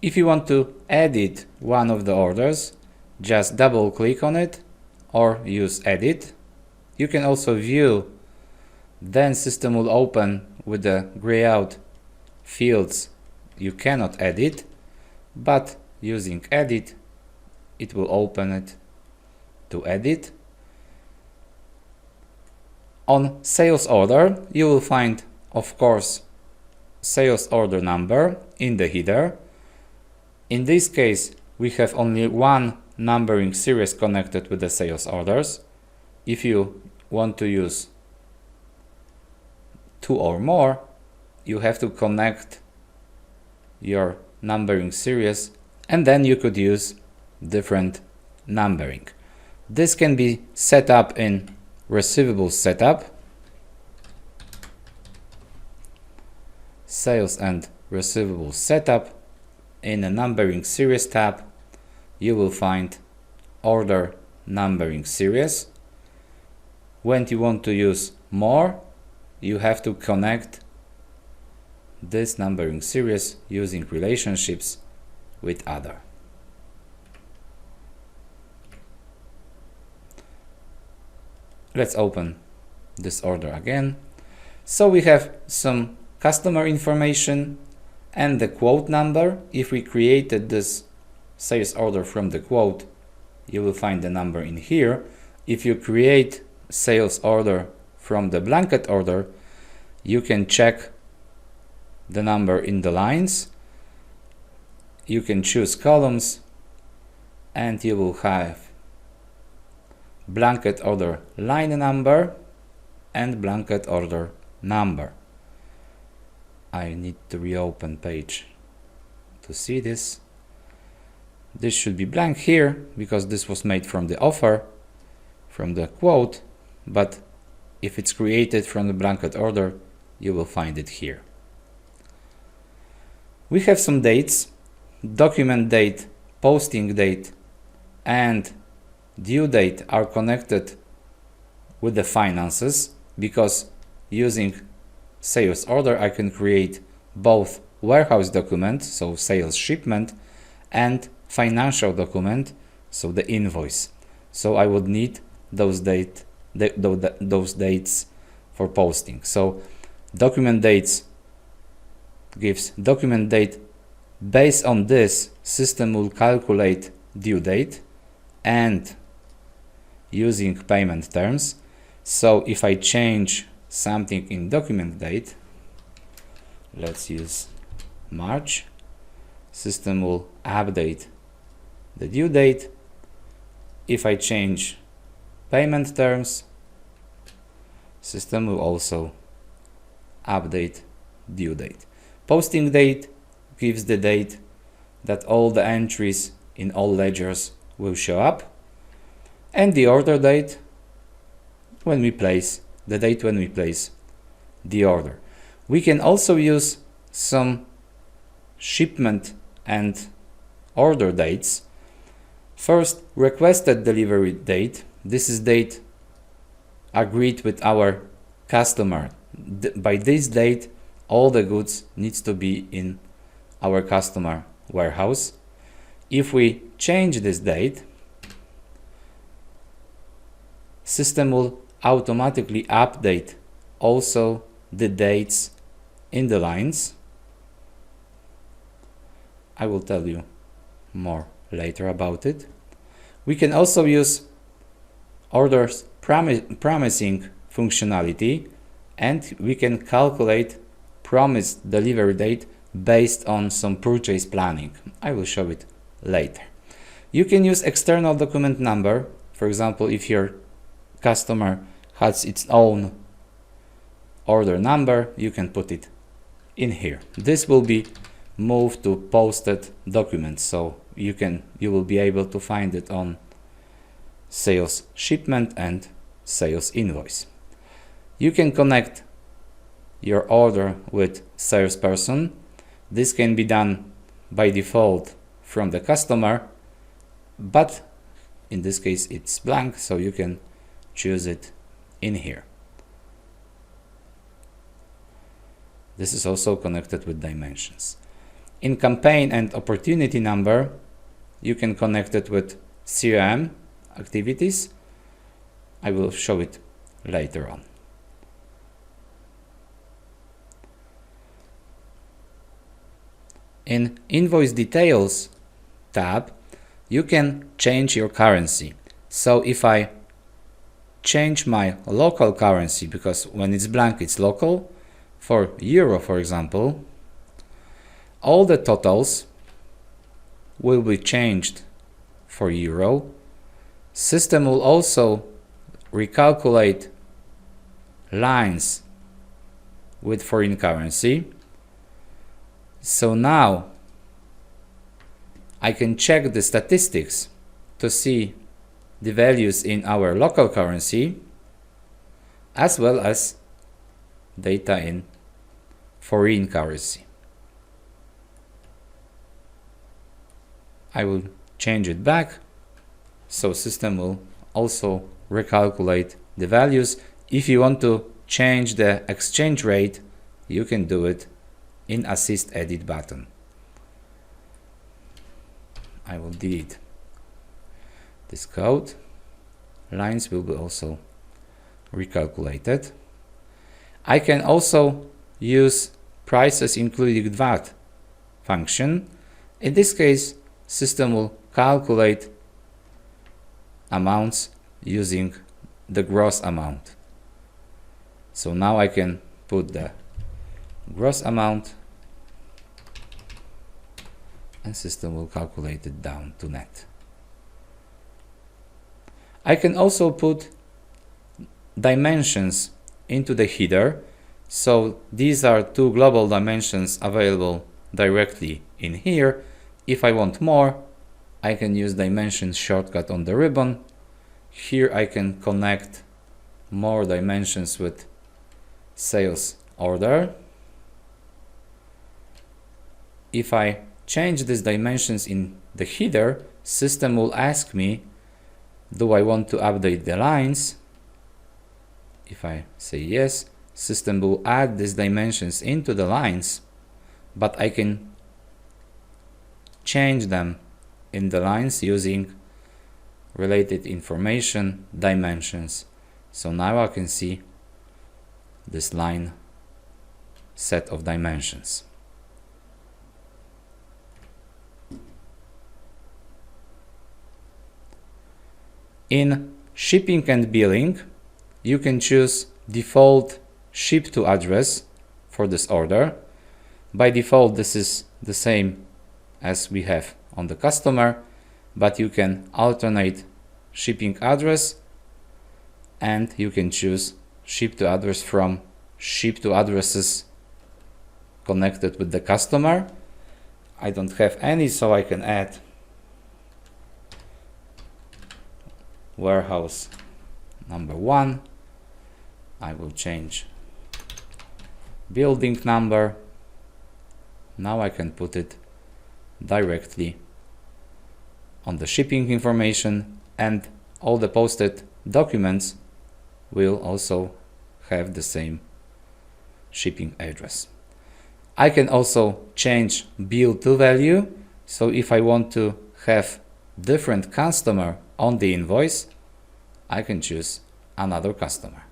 If you want to edit one of the orders, just double click on it or use edit. You can also view, then system will open with the gray out fields you cannot edit, but using edit it will open it to edit. On sales order you will find, of course, sales order number in the header. In this case we have only one numbering series connected with the sales orders. If you want to use two or more, you have to connect your numbering series and then you could use different numbering. This can be set up in receivables setup, sales and receivables setup. In the numbering series tab you will find order numbering series. When you want to use more, you have to connect this numbering series using relationships with other. Let's open this order again. So we have some customer information and the quote number. If we created this sales order from the quote, you will find the number in here. If you create sales order from the blanket order, you can check the number in the lines. You can choose columns and you will have blanket order line number and blanket order number. I need to reopen page to see this. This should be blank here because this was made from the offer, from the quote, but if it's created from the blanket order, you will find it here. We have some dates: document date, posting date, and due date are connected with the finances, because using sales order I can create both warehouse document, so sales shipment, and financial document, so the invoice. So I would need those dates for posting. So document dates gives document date. Based on this, system will calculate due date and using payment terms. So if I change something in document date, let's use March, system will update the due date. If I change payment terms, system will also update due date. Posting date gives the date that all the entries in all ledgers will show up, and the order date when we place the date when we place the order. We can also use some shipment and order dates. First, requested delivery date. This is date agreed with our customer. By this date all the goods needs to be in our customer warehouse. If we change this date, system will automatically update also the dates in the lines. I will tell you more later about it. We can also use orders promising functionality, and we can calculate promised delivery date based on some purchase planning. I will show it later. You can use external document number. For example, if your customer has its own order number, you can put it in here. This will be moved to posted documents, so you will be able to find it on sales shipment and sales invoice. You can connect your order with salesperson. This can be done by default from the customer, but in this case it's blank, so you can choose it in here. This is also connected with dimensions. In campaign and opportunity number, you can connect it with CRM activities. I will show it later on. In Invoice Details tab, you can change your currency. So if I change my local currency, because when it's blank it's local, for euro for example, all the totals will be changed for euro. System will also recalculate lines with foreign currency. So now I can check the statistics to see the values in our local currency as well as data in foreign currency. I will change it back, so system will also recalculate the values. If you want to change the exchange rate, you can do it in Assist Edit button. I will delete this code. Lines will be also recalculated. I can also use prices including VAT function. In this case, system will calculate amounts using the gross amount. So now I can put the gross amount and system will calculate it down to net. I can also put dimensions into the header. So these are two global dimensions available directly in here. If I want more, I can use dimensions shortcut on the ribbon. Here I can connect more dimensions with sales order. If I change these dimensions in the header, system will ask me, do I want to update the lines? If I say yes, system will add these dimensions into the lines, but I can change them in the lines using related information dimensions. So now I can see this line set of dimensions. In shipping and billing, you can choose default ship to address for this order. By default, this is the same as we have on the customer, but you can alternate shipping address and you can choose ship to address from ship to addresses connected with the customer. I don't have any, so I can add warehouse number 1. I will change building number. Now I can put it directly on the shipping information, and all the posted documents will also have the same shipping address. I can also change bill to value. So if I want to have different customer on the invoice, I can choose another customer.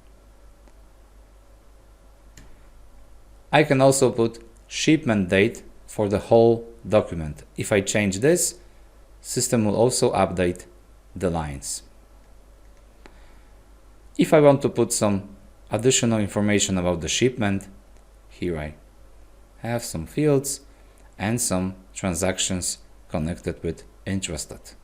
I can also put shipment date for the whole document. If I change this, system will also update the lines. If I want to put some additional information about the shipment, here I have some fields and some transactions connected with Intrastat.